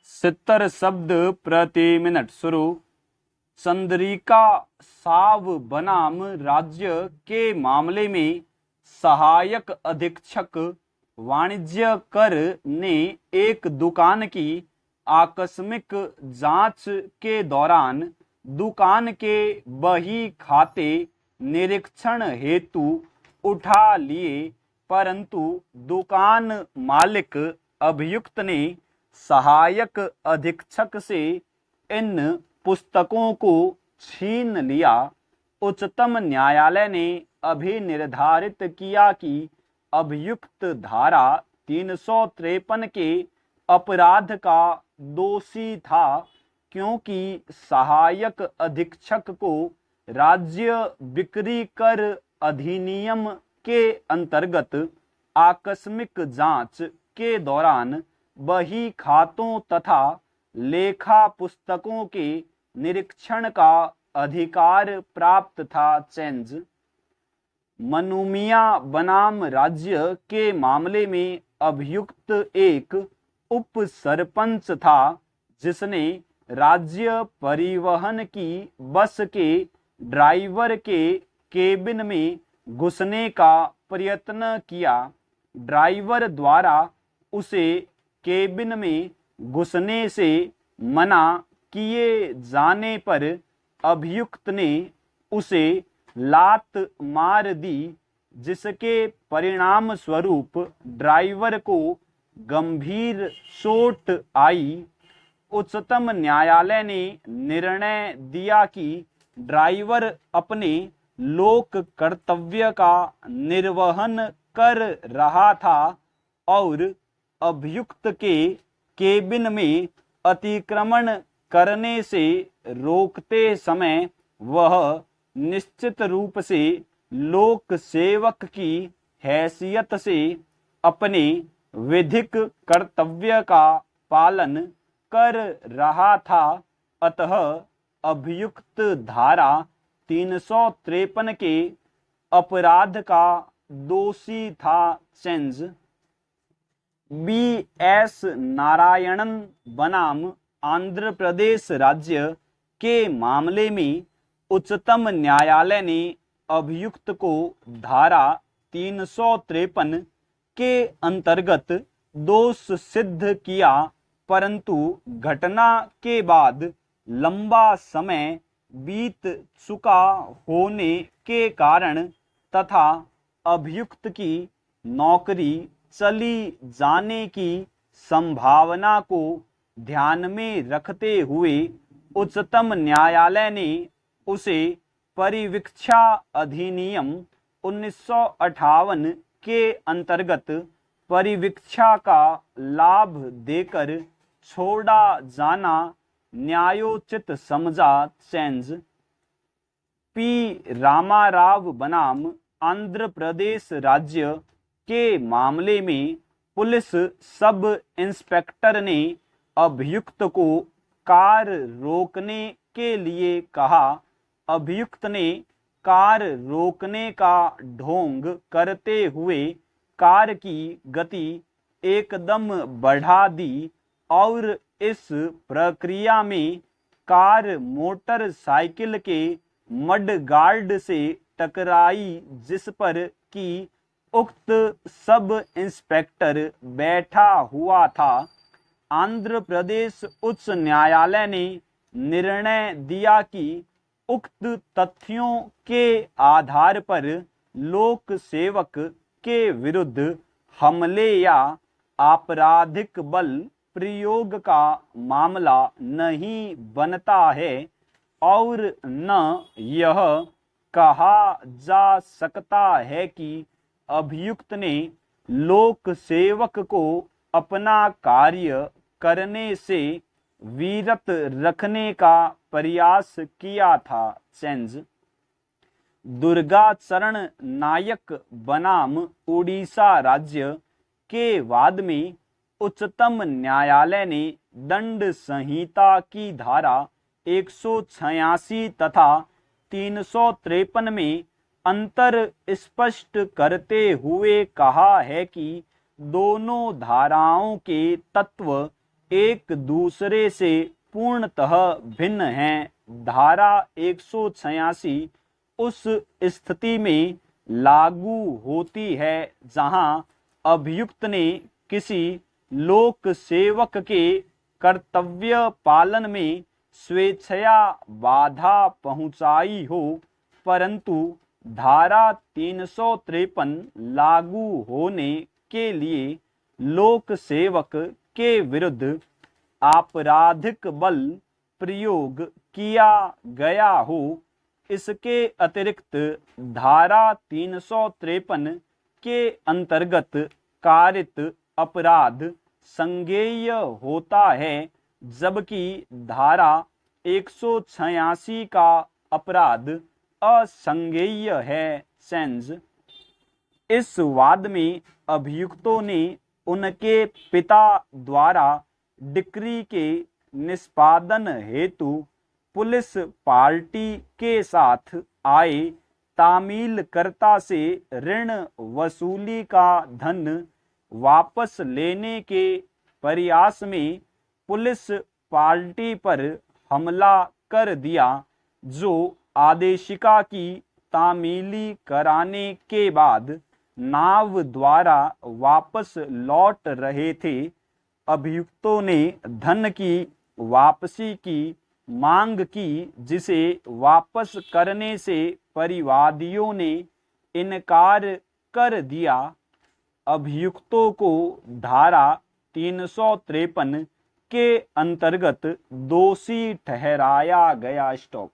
70 शब्द प्रति मिनट शुरू। चंद्रिका साव बनाम राज्य के मामले में सहायक अधीक्षक वाणिज्य कर ने एक दुकान की आकस्मिक जांच के दौरान दुकान के बही खाते निरीक्षण हेतु उठा लिए, परंतु दुकान मालिक अभियुक्त ने सहायक अधीक्षक से इन पुस्तकों को छीन लिया। उच्चतम न्यायालय ने अभी निर्धारित किया कि अभियुक्त धारा 353 के अपराध का दोषी था, क्योंकि सहायक अधीक्षक को राज्य बिक्री कर अधिनियम के अंतर्गत आकस्मिक जांच के दौरान बही खातों तथा लेखा पुस्तकों के निरीक्षण का अधिकार प्राप्त था। चेंज मनुमिया बनाम राज्य के मामले में अभियुक्त एक उप सरपंच था, जिसने राज्य परिवहन की बस के ड्राइवर के केबिन में घुसने का प्रयत्न किया। ड्राइवर द्वारा उसे केबिन में घुसने से मना किए जाने पर अभियुक्त ने उसे लात मार दी, जिसके परिणाम स्वरूप ड्राइवर को गंभीर चोट आई। उच्चतम न्यायालय ने निर्णय दिया कि ड्राइवर अपने लोक कर्तव्य का निर्वहन कर रहा था और अभियुक्त के केबिन में अतिक्रमण करने से रोकते समय वह निश्चित रूप से लोक सेवक की हैसियत से अपने विधिक कर्तव्य का पालन कर रहा था। अतः अभियुक्त धारा 353 के अपराध का दोषी था। Change BS. नारायणन बनाम आंध्र प्रदेश राज्य के मामले में उच्चतम न्यायालय ने अभियुक्त को धारा 353 के अंतर्गत दोष सिद्ध किया, परंतु घटना के बाद लंबा समय बीत चुका होने के कारण तथा अभियुक्त की नौकरी चली जाने की संभावना को ध्यान में रखते हुए उच्चतम न्यायालय ने उसे परिवीक्षा अधिनियम 1958 के अंतर्गत परिवीक्षा का लाभ देकर छोड़ा जाना न्यायोचित समझा। Change P. रामाराव बनाम आंध्र प्रदेश राज्य के मामले में पुलिस सब इंस्पेक्टर ने अभियुक्त को कार रोकने के लिए कहा। अभियुक्त ने कार रोकने का ढोंग करते हुए कार की गति एकदम बढ़ा दी और इस प्रक्रिया में कार मोटरसाइकिल के मड गार्ड से टकराई, जिस पर कि उक्त सब इंस्पेक्टर बैठा हुआ था। आंध्र प्रदेश उच्च न्यायालय ने निर्णय दिया कि उक्त तथ्यों के आधार पर लोक सेवक के विरुद्ध हमले या आपराधिक बल प्रयोग का मामला नहीं बनता है और न यह कहा जा सकता है कि अभियुक्त ने लोक सेवक को अपना कार्य करने से विरत रखने का प्रयास किया था। चेंज दुर्गाचरण नायक बनाम उड़ीसा राज्य के वाद में उच्चतम न्यायालय ने दंड संहिता की धारा 186 तथा 353 में अंतर स्पष्ट करते हुए कहा है कि दोनों धाराओं के तत्व एक दूसरे से पूर्णतः भिन्न हैं। धारा 186 उस स्थिति में लागू होती है जहां अभियुक्त ने किसी लोक सेवक के कर्तव्य पालन में स्वेच्छया बाधा पहुंचाई हो, परंतु धारा 353 लागू होने के लिए लोक सेवक के विरुद्ध आपराधिक बल प्रयोग किया गया हो। इसके अतिरिक्त धारा 353 के अंतर्गत कारित अपराध संज्ञेय होता है, जबकि धारा 186 का अपराध असंज्ञेय है। सेंस इस वाद में अभियुक्तों ने उनके पिता द्वारा डिक्री के निष्पादन हेतु पुलिस पार्टी के साथ आए तामीलकर्ता से ऋण वसूली का धन वापस लेने के प्रयास में पुलिस पार्टी पर हमला कर दिया, जो आदेशिका की तामीली कराने के बाद नाव द्वारा वापस लौट रहे थे। अभियुक्तों ने धन की वापसी की मांग की, जिसे वापस करने से परिवादियों ने इनकार कर दिया। अभियुक्तों को धारा 353 के अंतर्गत दोषी ठहराया गया। स्टॉप।